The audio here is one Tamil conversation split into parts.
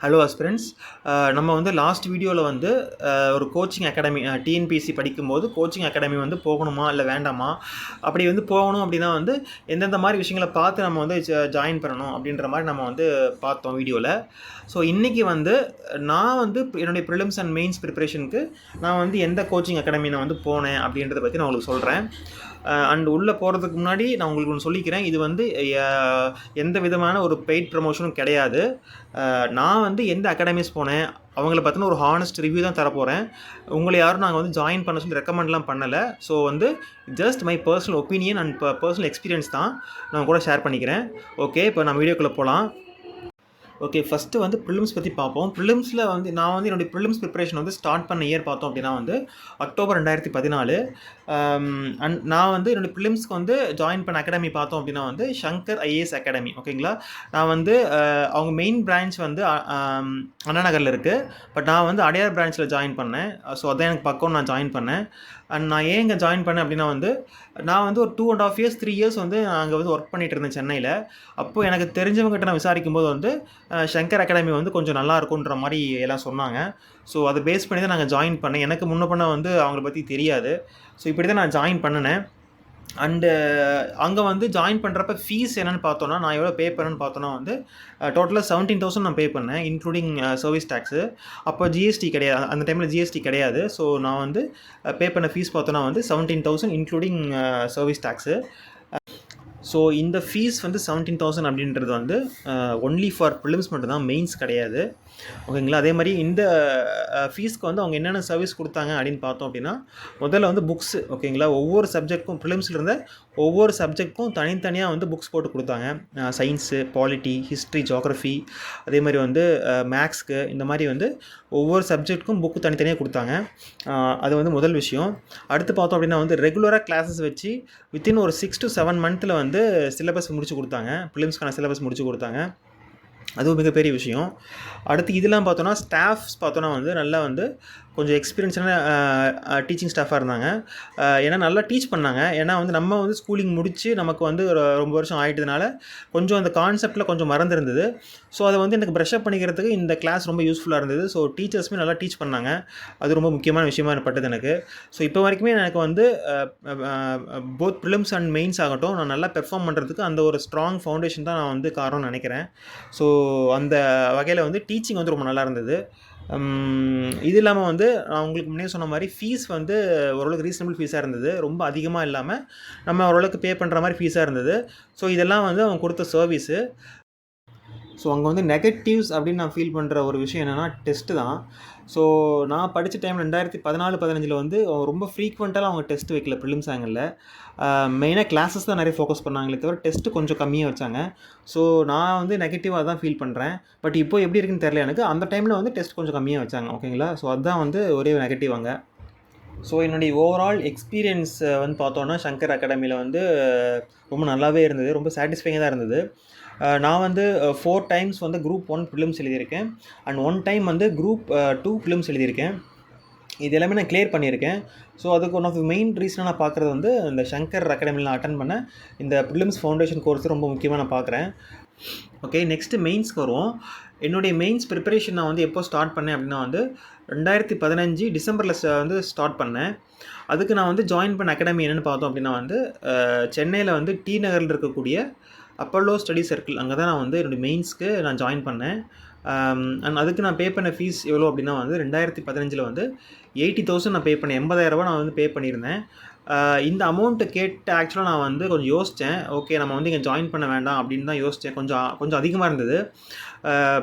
Hello aspirants. நம்ம வந்து லாஸ்ட் வீடியோவில் வந்து ஒரு கோச்சிங் அகாடமி டிஎன்பிஎஸ்சி படிக்கும்போது கோச்சிங் அகாடமி வந்து போகணுமா இல்லை வேண்டாமா, அப்படி வந்து போகணும் அப்படின்னா வந்து எந்தெந்த மாதிரி விஷயங்களை பார்த்து நம்ம வந்து ஜாயின் பண்ணணும் அப்படின்ற மாதிரி நம்ம வந்து பார்த்தோம் வீடியோவில். ஸோ இன்றைக்கி வந்து நான் வந்து என்னுடைய ப்ரிலிம்ஸ் அண்ட் மெயின்ஸ் ப்ரிப்பரேஷனுக்கு நான் வந்து எந்த கோச்சிங் அகாடமி நான் வந்து போனேன் அப்படின்றத பற்றி நான் உங்களுக்கு சொல்கிறேன். அண்ட் உள்ளே போகிறதுக்கு முன்னாடி நான் உங்களுக்கு ஒன்று சொல்லிக்கிறேன், இது வந்து எந்த விதமான ஒரு பெய்ட் ப்ரமோஷனும் கிடையாது. நான் வந்து எந்த அகாடமிஸ் போனேன் அவங்கள பற்றின ஒரு ஹானஸ்ட் ரிவ்யூ தான் தரப்போகிறேன். உங்களை யாரும் நாங்கள் வந்து ஜாயின் பண்ண சொல்லி ரெக்கமெண்ட்லாம் பண்ணலை. ஸோ வந்து just my personal opinion and personal experience தான் நான் கூட ஷேர் பண்ணிக்கிறேன். ஓகே, இப்போ நம்ம வீடியோக்குள்ளே போகலாம். ஓகே, ஃபஸ்ட்டு வந்து ப்ரிலிம்ஸ் பற்றி பார்ப்போம். ப்ரிலிம்ஸில் வந்து நான் வந்து என்னுடைய ப்ரிலிம்ஸ் ப்ரிப்பரேஷன் வந்து ஸ்டார்ட் பண்ண இயர் பார்த்தோம் அப்படின்னா வந்து அக்டோபர் 2014. அண்ட் நான் வந்து என்னுடைய ப்ரிலிம்ஸ்க்கு வந்து ஜாயின் பண்ண அகாடமி பார்த்தோம் அப்படின்னா வந்து சங்கர் ஐஏஎஸ் அகாடமி. ஓகேங்களா, நான் வந்து அவங்க மெயின் பிரான்ச் வந்து அண்ணா நகரில் இருக்குது. பட் நான் வந்து அடையார் பிரான்ச்சில் ஜாயின் பண்ணேன். ஸோ அதான் எனக்கு பக்கம் நான் ஜாயின் பண்ணேன். அண்ட் நான் ஏன் இங்கே ஜாயின் பண்ணேன் அப்படின்னா வந்து நான் வந்து ஒரு 2.5 years 3 years வந்து அங்கே வந்து ஒர்க் பண்ணிகிட்டு இருந்தேன் சென்னையில். அப்போது எனக்கு தெரிஞ்சவங்ககிட்ட நான் விசாரிக்கும் போது வந்து சங்கர் அகாடமி வந்து கொஞ்சம் நல்லா இருக்குன்ற மாதிரி எல்லாம் சொன்னாங்க. ஸோ அதை பேஸ் பண்ணி தான் நாங்கள் ஜாயின் பண்ணேன். எனக்கு முன்ன பண்ண வந்து அவங்கள பற்றி தெரியாது. ஸோ இப்படி தான் நான் ஜாயின் பண்ணினேன். அண்டு அங்கே வந்து ஜாயின் பண்ணுறப்ப ஃபீஸ் என்னென்னு பார்த்தோன்னா, நான் எவ்வளோ பே பண்ணேன்னு பார்த்தோன்னா வந்து டோட்டலாக 17,000 நான் பே பண்ணேன், இன்க்ளூடிங் சர்வீஸ் டேக்ஸு. அப்போ ஜிஎஸ்டி கிடையாது, அந்த டைமில் ஜிஎஸ்டி கிடையாது. ஸோ நான் வந்து பே பண்ண ஃபீஸ் பார்த்தோன்னா வந்து 17,000 இன்க்ளூடிங் சர்வீஸ் டேக்ஸு. ஸோ இந்த ஃபீஸ் வந்து 17,000 அப்படின்றது வந்து ஒன்லி ஃபார் ப்ரிலிம்ஸ் மட்டும்தான், மெயின்ஸ் கிடையாது. ஓகேங்களா, அதே மாதிரி இந்த ஃபீஸ்க்கு வந்து அவங்க என்னென்ன சர்வீஸ் கொடுத்தாங்க அப்படின்னு பார்த்தோம் அப்படின்னா, முதல்ல வந்து புக்ஸு. ஓகேங்களா, ஒவ்வொரு சப்ஜெக்ட்க்கும் ப்ரிலிம்ஸில் இருந்த ஒவ்வொரு சப்ஜெக்ட்க்கும் தனித்தனியாக வந்து புக்ஸ் போட்டு கொடுத்தாங்க. சயின்ஸு, பாலிட்டி, ஹிஸ்ட்ரி, ஜியோக்ரஃபி, அதே மாதிரி வந்து மேக்ஸ்க்கு, இந்த மாதிரி வந்து ஒவ்வொரு சப்ஜெக்ட்க்கும் புக்கு தனித்தனியாக கொடுத்தாங்க. அது வந்து முதல் விஷயம். அடுத்து பார்த்தோம் அப்படின்னா வந்து ரெகுலராக கிளாஸஸ் வச்சு வித்தின் ஒரு 6 to 7 months வந்து சிலபஸ் முடிச்சு கொடுத்தாங்க. ப்ரிலிம்ஸ்க்கான சிலபஸ் முடிச்சு கொடுத்தாங்க. அதுவும் மிகப்பெரிய விஷயம். அடுத்து இதெல்லாம் பார்த்தோன்னா ஸ்டாஃப்ஸ் பார்த்தோன்னா வந்து நல்லா வந்து கொஞ்சம் எக்ஸ்பீரியன்ஸான டீச்சிங் ஸ்டாஃபாக இருந்தாங்க. ஏன்னா நல்லா டீச் பண்ணாங்க. ஏன்னா வந்து நம்ம வந்து ஸ்கூலிங் முடித்து நமக்கு வந்து ஒரு ரொம்ப வருஷம் ஆகிட்டதுனால கொஞ்சம் அந்த கான்செப்டில் கொஞ்சம் மறந்துருந்தது. ஸோ அதை வந்து எனக்கு ப்ரஷ் அப் பண்ணிக்கிறதுக்கு இந்த கிளாஸ் ரொம்ப யூஸ்ஃபுல்லாக இருந்தது. ஸோ டீச்சர்ஸுமே நல்லா டீச் பண்ணாங்க. அது ரொம்ப முக்கியமான விஷயமா பட்டது எனக்கு. ஸோ இப்போ வரைக்குமே எனக்கு வந்து போத் ப்ரிலிம்ஸ் அண்ட் மெயின்ஸ் ஆகட்டும், நான் நல்லா பெர்ஃபார்ம் பண்ணுறதுக்கு அந்த ஒரு ஸ்ட்ராங் ஃபவுண்டேஷன் தான் நான் வந்து காரணம்னு நினைக்கிறேன். ஸோ அந்த வகையில் வந்து டீச்சிங் வந்து ரொம்ப நல்லா இருந்தது. இது இல்லாமல் வந்து நான் உங்களுக்கு முன்னே சொன்ன மாதிரி ஃபீஸ் வந்து ஓரளவுக்கு ரீசனபிள் ஃபீஸாக இருந்தது. ரொம்ப அதிகமாக இல்லாமல் நம்ம ஓரளவுக்கு பே பண்ணுற மாதிரி ஃபீஸாக இருந்தது. ஸோ இதெல்லாம் வந்து அவங்க கொடுத்த சர்வீஸு. ஸோ அங்கே வந்து நெகட்டிவ்ஸ் அப்படின்னு நான் ஃபீல் பண்ணுற ஒரு விஷயம் என்னென்னா டெஸ்ட்டு தான். ஸோ நான் படித்த டைம் 2014-15 வந்து ரொம்ப ஃப்ரீக்வெண்ட்டாக அவங்க டெஸ்ட் வைக்கல ப்ரிலிம்ஸ் ஆங்கிளில். மெயினாக கிளாஸஸ் தான் நிறைய ஃபோக்கஸ் பண்ணாங்களே தவிர டெஸ்ட்டு கொஞ்சம் கம்மியாக வச்சாங்க. ஸோ நான் வந்து நெகட்டிவாக தான் ஃபீல் பண்ணுறேன். பட் இப்போ எப்படி இருக்குன்னு தெரியல எனக்கு. அந்த டைமில் வந்து டெஸ்ட் கொஞ்சம் கம்மியாக வச்சாங்க. ஓகேங்களா, ஸோ அதுதான் வந்து ஒரே நெகட்டிவ் அங்கே. ஸோ என்னுடைய ஓவரால் எக்ஸ்பீரியன்ஸ் வந்து பார்த்தோன்னா சங்கர் அகாடமியில் வந்து ரொம்ப நல்லாவே இருந்தது. ரொம்ப சாட்டிஸ்ஃபைங்காக தான் இருந்தது. நான் வந்து 4 times வந்து குரூப் 1 ப்ரிலிம்ஸ் எழுதியிருக்கேன். அண்ட் 1 time வந்து குரூப் 2 ப்ரிலிம்ஸ் எழுதியிருக்கேன். இது எல்லாமே நான் கிளியர் பண்ணியிருக்கேன். ஸோ அதுக்கு ஒன் ஆஃப் த மெயின் ரீசனாக நான் பார்க்குறது வந்து இந்த சங்கர் அகாடமியில் நான் அட்டன் பண்ண இந்த ப்ரிலிம்ஸ் ஃபவுண்டேஷன் கோர்ஸ் ரொம்ப முக்கியமாக நான் பார்க்குறேன். ஓகே, நெக்ஸ்ட்டு மெயின்ஸ்க்கு வருவோம். என்னுடைய மெயின்ஸ் ப்ரிப்பரேஷன் நான் வந்து எப்போ ஸ்டார்ட் பண்ணேன் அப்படின்னா வந்து 2015 டிசம்பரில் வந்து ஸ்டார்ட் பண்ணேன். அதுக்கு நான் வந்து ஜாயின் பண்ண அகாடமி என்னென்னு பார்த்தோம் அப்படின்னா வந்து சென்னையில் வந்து டி நகரில் இருக்கக்கூடிய அப்பல்லோ ஸ்டடி சர்க்கிள், அங்கே தான் நான் வந்து என்னுடைய மெயின்ஸ்க்கு நான் ஜாயின் பண்ணேன். அண்ட் அதுக்கு நான் பே பண்ண ஃபீஸ் எவ்வளோ அப்படின்னா வந்து 2015 வந்து 80,000 நான் பே பண்ணேன். 80,000 நான் வந்து பே பண்ணியிருந்தேன். இந்த அமௌண்ட்டை கேட்டு ஆக்சுவலாக நான் வந்து கொஞ்சம் யோசித்தேன். ஓகே, நம்ம வந்து இங்கே ஜாயின் பண்ண வேண்டாம் அப்படின்னு தான் யோசித்தேன். கொஞ்சம் அதிகமாக இருந்தது.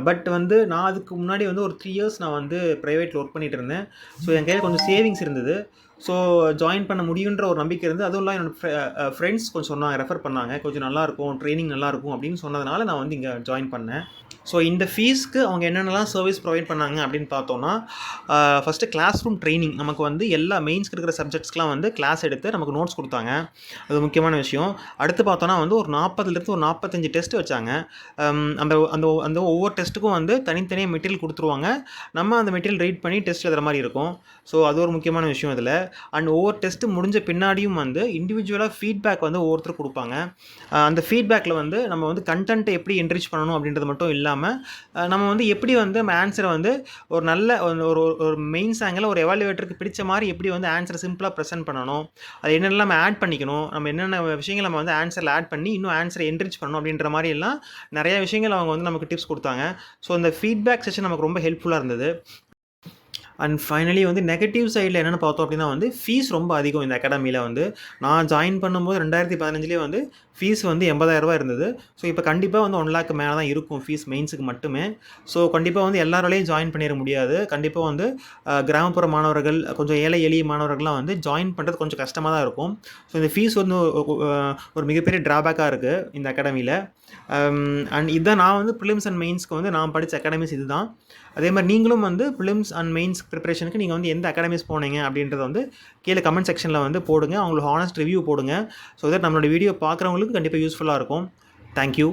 பட் வந்து நான் அதுக்கு முன்னாடி வந்து ஒரு 3 years நான் வந்து ப்ரைவேட்டில் ஒர்க் பண்ணிகிட்டு இருந்தேன். ஸோ என் கையில் கொஞ்சம் சேவிங்ஸ் இருந்தது. ஸோ ஜாயின் பண்ண முடியுன்ற ஒரு நம்பிக்கை இருந்து, அதுவும் இல்லாமல் என்னோடய ஃப்ரெண்ட்ஸ் கொஞ்சம் சொன்னாங்க, ரெஃபர் பண்ணாங்க, கொஞ்சம் நல்லாயிருக்கும், ட்ரைனிங் நல்லாயிருக்கும் அப்படின்னு சொன்னதுனால நான் வந்து இங்கே ஜாயின் பண்ணேன். ஸோ இந்த ஃபீஸ்க்கு அவங்க என்னென்னலாம் சர்வீஸ் ப்ரொவைட் பண்ணாங்க அப்படின்னு பார்த்தோன்னா, ஃபஸ்ட்டு கிளாஸ் ரூம் ட்ரைனிங். நமக்கு வந்து எல்லா மெயின்ஸ்க்கு இருக்கிற சப்ஜெக்ட்ஸ்க்கெலாம் வந்து கிளாஸ் எடுத்து நமக்கு நோட்ஸ் கொடுத்தாங்க. அது முக்கியமான விஷயம். அடுத்து பார்த்தோன்னா வந்து ஒரு 40 ஒரு 45 டெஸ்ட் வச்சாங்க. அந்த அந்த அந்த ஒவ்வொரு டெஸ்ட்டுக்கும் வந்து தனித்தனியாக மெட்டீரியல் கொடுத்துருவாங்க. நம்ம அந்த மெட்டீரியல் ரீட் பண்ணி டெஸ்ட் எழுதுகிற மாதிரி இருக்கும். ஸோ அது ஒரு முக்கியமான விஷயம் இதில். அண்ட் ஒவ்வொரு டெஸ்ட்டு முடிஞ்ச பின்னாடியும் வந்து இண்டிவிஜுவலாக ஃபீட்பேக் வந்து ஒவ்வொருத்தர் கொடுப்பாங்க. அந்த ஃபீட்பேக்கில் வந்து நம்ம வந்து கண்டென்ட்டை எப்படி என்ரிச் பண்ணணும் அப்படின்றது மட்டும் இல்லாமல் இல்லாமல் நம்ம வந்து எப்படி வந்து நம்ம ஆன்சரை வந்து ஒரு நல்ல ஒரு ஒரு மெயின்ஸ் ஆங்கிள் ஒரு எவாலுவேட்டருக்கு பிடிச்ச மாதிரி எப்படி வந்து ஆன்சரை சிம்பிளாக ப்ரெசென்ட் பண்ணணும், அது என்னென்னலாம் நம்ம ஆட் பண்ணிக்கணும், நம்ம என்னென்ன விஷயங்கள் நம்ம வந்து ஆன்சரில் ஆட் பண்ணி இன்னும் ஆன்சரை என்ரிச் பண்ணணும் அப்படின்ற மாதிரி எல்லாம் நிறைய விஷயங்கள் அவங்க வந்து நமக்கு டிப்ஸ் கொடுத்தாங்க. ஸோ இந்த ஃபீட்பேக் செஷன் நமக்கு ரொம்ப ஹெல்ப்ஃபுல்லாக இருந்தது. அண்ட் ஃபைனலி வந்து நெகட்டிவ் சைடில் என்னென்னு பார்த்தோம் அப்படின்னா வந்து ஃபீஸ் ரொம்ப அதிகம் இந்த அகாடமியில் வந்து. நான் ஜாயின் பண்ணும்போது 2015 வந்து ஃபீஸ் வந்து 80,000 இருந்தது. ஸோ இப்போ கண்டிப்பாக வந்து 1 லேக் மேலே தான் இருக்கும் ஃபீஸ் மெயின்ஸுக்கு மட்டுமே. ஸோ கண்டிப்பாக வந்து எல்லாராலையும் ஜாயின் பண்ணிட முடியாது. கண்டிப்பாக வந்து கிராமப்புற மாணவர்கள், கொஞ்சம் ஏழை எளிய மாணவர்கள்லாம் வந்து ஜாயின் பண்ணுறது கொஞ்சம் கஷ்டமாக தான் இருக்கும். ஸோ இந்த ஃபீஸ் வந்து ஒரு மிகப்பெரிய ட்ராபேக்காக இருக்குது இந்த அகாடமியில். அண்ட் இதுதான் நான் வந்து ப்ரிலிம்ஸ் அண்ட் மெயின்ஸ்க்கு வந்து நான் படித்த அகாடமிஸ் இது தான். அதே மாதிரி நீங்களும் வந்து ப்ரிலிம்ஸ் அண்ட் மெயின்ஸ் ப்ரிப்பரேஷனுக்கு நீங்கள் வந்து எந்த அகாடமிஸ் போனீங்க அப்படின்றத வந்து கீழே கமெண்ட் செக்ஷனில் வந்து போடுங்க. அவங்களுக்கு ஹானஸ்ட் ரிவ்யூ போடுங்க. ஸோ தட் நம்மளோட வீடியோ பார்க்குறவங்களுக்கு கண்டிப்பாக யூஸ்ஃபுல்லாக இருக்கும். தேங்க்யூ.